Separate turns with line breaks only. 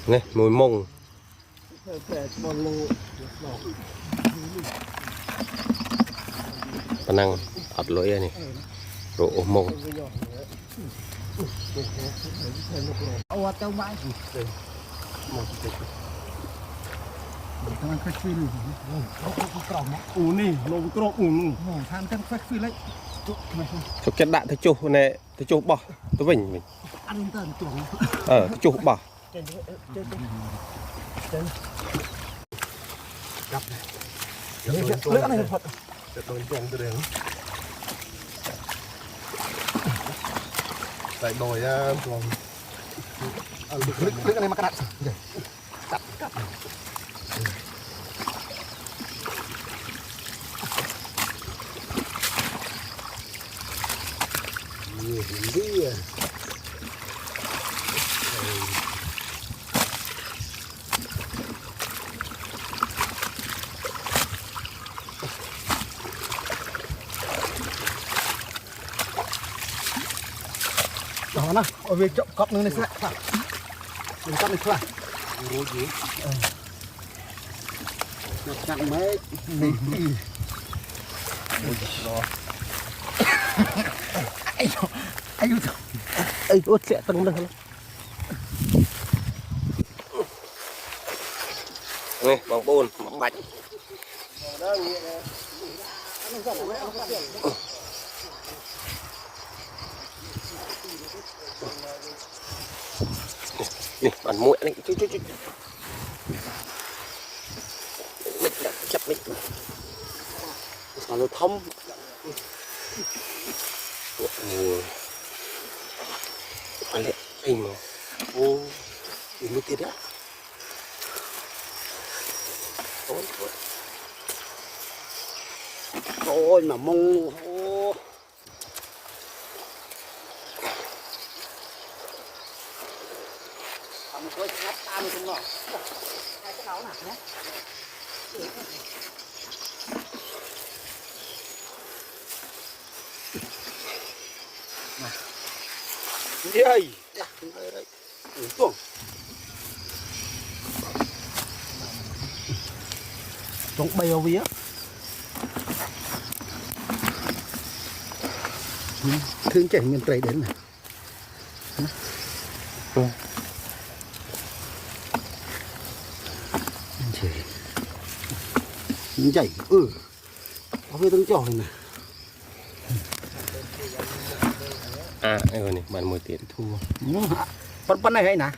này mùi mông khả năng ọt lưỡi này rộ mông cho cái đạn thấy chu này thấy chu bỏ tôi vỉnh chu bỏ lưỡi này Phật
tại đồi còn lưỡi này mà cắt cắt nhiều gì à đó nè, ở việc chọn cọp nữa này sẽ mình cắt này phải rồi gì cắt mấy đi rồi
ấy út sẽ tầng lên này bằng bồn bằng bạch nè bàn muội này chú chặt mình nó thông phải lệ hình mà ô nhìn mới tiết á
ôi mà mông ô một cái ngắt tan không nọ hai cái áo nặng nhé
dây
tuồng tuồng bèo vía thương chảy miền tây đến này chảy có cái tương trò này
à đây rồi này bàn mười tiền
thua phần này hay nè